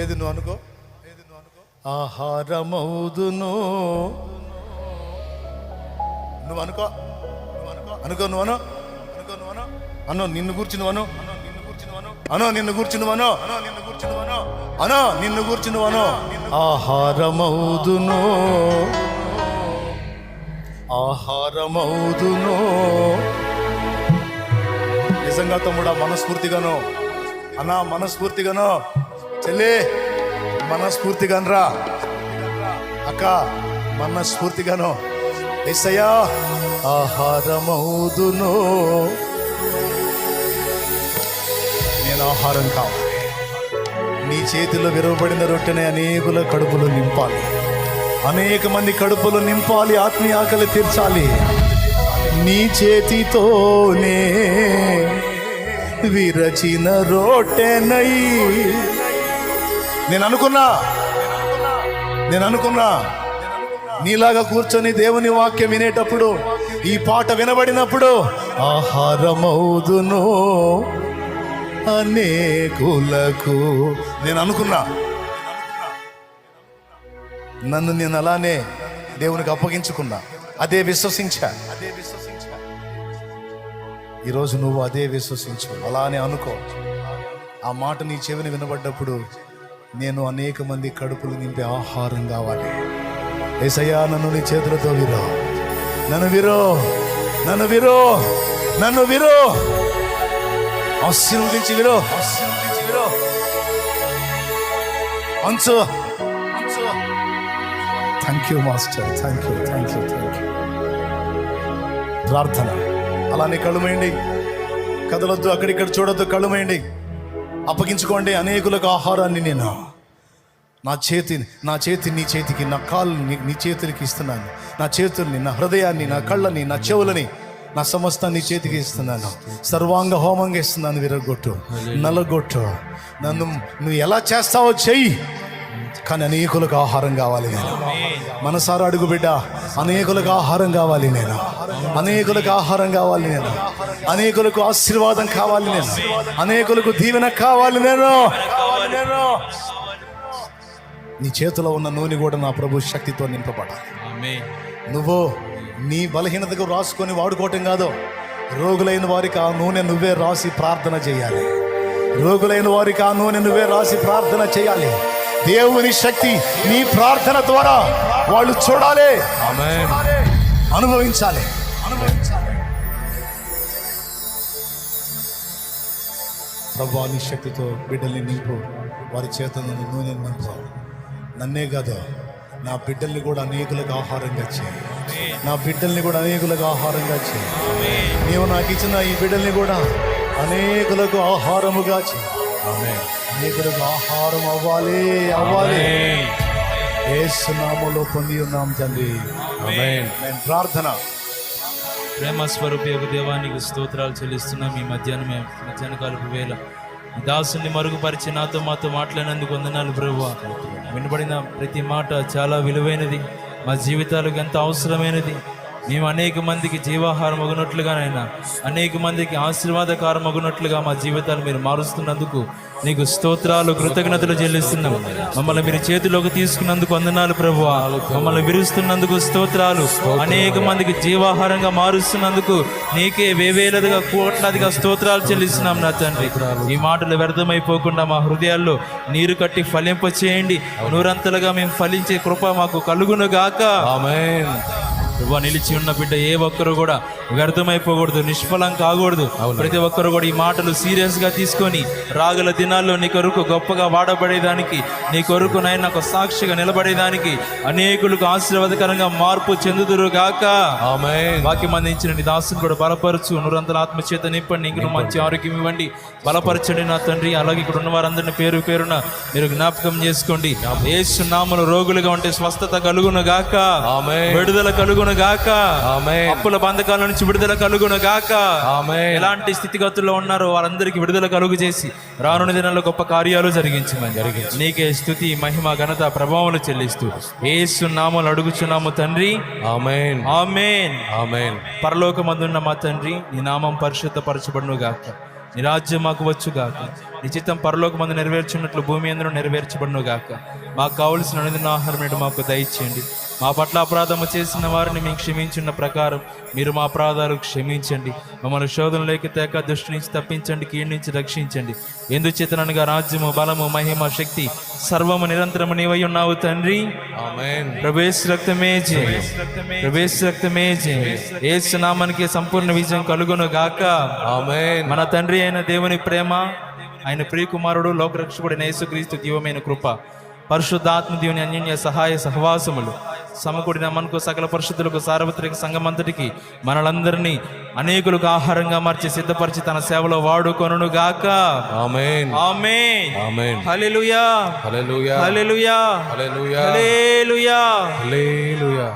ఏది నువ్వు అనుకో, ఆహారమౌదును. నువ్వు అనుకో, అనుకో, నువ్వు అను, అను నిన్ను కూర్చుని అను, అను నిన్ను కూర్చుని అను, అను నిన్ను కూర్చుని అను. ఆహారమౌదును, ఆహారమౌదును. నిజంగా తమ్ముడా, మనస్ఫూర్తిగాను అన్నా, మనస్ఫూర్తిగాను చెల్లి, మనస్ఫూర్తిగానరా అక్క, మనస్ఫూర్తిగాను యేసయ్యా ఆహారమౌదును. నేను ఆహారం కావాలి. నీ చేతిలో విరవబడిన రొట్టెని అనేకుల కడుపులు నింపాలి, అనేక మంది కడుపులు నింపాలి, ఆత్మీయ ఆకలి తీర్చాలి. నీ చేతితోనే విరచిన రొట్టెనై. నేను అనుకున్నా నీలాగా కూర్చొని దేవుని వాక్యం వినేటప్పుడు, ఈ పాట వినబడినప్పుడు, ఆహారమౌదును అనేకులకు. నేను అనుకున్నా, నన్ను నేను అలానే దేవునికి అప్పగించుకున్నా, అదే విశ్వసించా. ఈరోజు నువ్వు అదే విశ్వసించు, అలానే అనుకో. ఆ మాట నీ చెవిని వినబడ్డప్పుడు, నేను అనేక మంది కడుపులు నింపే ఆహారం కావాలి. యేసయ్యా నన్ను నీ చేతులతో విరో, నన్ను విరో, నన్ను విరో, నన్ను విరో, ఆశీర్వదించి విరో, అంచు. Thank you master, thank you, thank you, thank you. ప్రార్థన అలానే కళ్ళు మూయండి, కదలొద్దు, అక్కడిక్కడ చూడొద్దు, కళ్ళు మూయండి, అప్పగించుకోండి. అనేకులకు ఆహారాన్ని నేను నా చేతి నీ చేతికి, నా కాళ్ళు నీ చేతులకి ఇస్తున్నాను. నా చేతుల్ని, నా హృదయాన్ని, నా కళ్ళని, నా చెవులని, నా సమస్తాన్ని నీ చేతికి ఇస్తున్నాను. సర్వాంగ హోమంగా ఇస్తున్నాను. విరగొట్టు, నలగొట్టు, నన్ను నువ్వు ఎలా చేస్తావో చెయ్యి, కానీ అనేకులకు ఆహారం కావాలి నేను. మనసారా అడుగు బిడ్డ, అనేకులకు ఆహారం కావాలి నేను, అనేకులకు ఆహారం కావాలి నేను, అనేకులకు ఆశీర్వాదం కావాలి నేను, అనేకులకు దీవెన కావాలి నేను. నీ చేతిలో ఉన్న నూనె కూడా నా ప్రభు శక్తితో నింపబడాలి. నువ్వు నీ బలహీనతకు రాసుకొని వాడుకోవటం కాదు. రోగులైన వారికి ఆ నూనె నువ్వే రాసి ప్రార్థన చేయాలి. రోగులైన వారికి ఆ నూనె నువ్వే రాసి ప్రార్థన చేయాలి. దేవుని శక్తి నీ ప్రార్థన ద్వారా వాళ్ళు చూడాలి, అనుభవించాలి. ప్రభువా నీ శక్తితో బిడ్డల్ని నింపు, వారి చేతులను నూనె నింపు. నన్నే కాదు, నా బిడ్డల్ని కూడా అనేకులకు ఆహారంగా చేయి. నా బిడ్డల్ని కూడా అనేకులకు ఆహారంగా చేయి. నీవు నాకు ఇచ్చిన ఈ బిడ్డల్ని కూడా అనేకులకు ఆహారముగా చేయి. అనేకులకు ఆహారం అవ్వాలి. యేసు నామములో పొంది ఉన్నాం తండ్రి. ప్రార్థన. ప్రేమ స్వరూపి యొక్క దేవానికి స్తోత్రాలు చెల్లిస్తున్నాం. ఈ మధ్యాహ్న కాలపు వేళ దాసుని మరుగుపరిచి నాతో మాతో మాట్లాడినందుకు వందనాలు ప్రభువా. వినబడిన ప్రతి మాట చాలా విలువైనది, మా జీవితాలకు ఎంత అవసరమైనది. మేము అనేక మందికి జీవాహారం అగునట్లుగానైనా అనేక మందికి ఆశీర్వాదకారం అగునట్లుగా మా జీవితాలు మీరు మారుస్తున్నందుకు నీకు స్తోత్రాలు, కృతజ్ఞతలు చెల్లిస్తున్నాం. మమ్మల్ని మీరు చేతిలోకి తీసుకున్నందుకు వందనాలు ప్రభువా. మమ్మల్ని విరుస్తున్నందుకు స్తోత్రాలు. అనేక మందికి జీవాహారంగా మారుస్తున్నందుకు నీకే వేవేలదిగా కోట్లాదిగా స్తోత్రాలు చెల్లిస్తున్నాం నా తండ్రి. ఈ మాటలు వ్యర్థమైపోకుండా మా హృదయాల్లో నీరు కట్టి ఫలింప చేయండి. నూరంతలుగా మేము ఫలించే కృప మాకు కలుగును గాక. ఆమేన్. నువ్వు నిలిచి ఉన్న బిడ్డ ఏ ఒక్కరు కూడా వ్యర్థమైపోకూడదు, నిష్ఫలం కాకూడదు. ప్రతి ఒక్కరు కూడా ఈ మాటలు సీరియస్గా తీసుకొని రాగల దినాల్లో నీ కొరకు గొప్పగా వాడబడేదానికి, నీ కొరకు నాయన ఒక సాక్షిగా నిలబడేదానికి, అనేకులకు ఆశీర్వాదకరంగా మార్పు చెందుదురు గాక. ఆమేన్. వాక్యం అందించిన నీ దాసుని కూడా బలపరచు, నూరంతల ఆత్మచేత నింపండి. ఇంక మంచి ఆరోగ్యం ఇవ్వండి, బలపరచండి నా తండ్రి. అలాగే ఇక్కడ ఉన్న వారందరినీ పేరు పేరున మీరు జ్ఞాపకం చేసుకోండి. యేసు నామములో రోగులుగా ఉంటే స్వస్థత కలుగును గాక. ఆమేన్. విడుదల కలుగును గాక. ఆమేన్. అప్పుల బంధకాల నుంచి విడుదల కలుగును గాక. ఆమేన్. ఎలాంటి స్థితిగతుల్లో ఉన్నారో వారందరికీ విడుదల కలుగు చేసి రానున్న దినాల్లో గొప్ప కార్యాలు జరిగించమని నీకే స్తుతి, మహిమ, ఘనత, ప్రభావాలు చెల్లిస్తూ యేసు నామములో అడుగుచున్నాము తండ్రి. ఆమేన్. ఆమేన్. ఆమేన్. పరలోకమందున్న మా తండ్రి, నీ నామం పరిశుద్ధపరచబడును గాక. నీ రాజ్యం మాకు వచ్చు గాక. నీ చిత్తం పరలోకమందు నెరవేర్చున్నట్లు భూమి అందరూ నెరవేర్చబడును గాక. మాకు కావలసిన అనుదిన ఆహారం నేడు మాకు దయచేయండి. మా పట్ల అపరాధము చేసిన వారిని మేము క్షమించిన ప్రకారం మీరు మా అపరాధాలు క్షమించండి. మమ్మల్ని శోధనలోకి తేక దుష్టు నుంచి తప్పించండి, కీడు నుంచి రక్షించండి. ఎందుచేతనగా రాజ్యము, బలము, మహిమ, శక్తి సర్వము నిరంతరము నీవై ఉన్నావు తండ్రి. ఆమేన్. ప్రవేశ రక్తమే జయ, ప్రవేశ రక్తమే జయ. యేసు నామానికి సంపూర్ణ విజయం కలుగును గాక. ఆమేన్. మన తండ్రి అయిన దేవుని ప్రేమ, ఆయన ప్రియకుమారుడు లోకరక్షకుడైన యేసుక్రీస్తు దివ్యమైన కృప, పరిశుద్ధాత్మ దేవుని అన్యోన్య సహాయ సహవాసములు సమకూడిన మనకు సకల పరిశుద్ధులకు సార్వత్రిక సంఘమంతటికి మనలందరినీ అనేకులకు ఆహారంగా మార్చి సిద్ధపరిచి తన సేవలో వాడుకొనును గాక. ఆమేన్. ఆమేన్. ఆమేన్. హల్లెలూయా, హల్లెలూయా. హల్లెలూయా, హల్లెలూయా. హల్లెలూయా. హల్లెలూయా.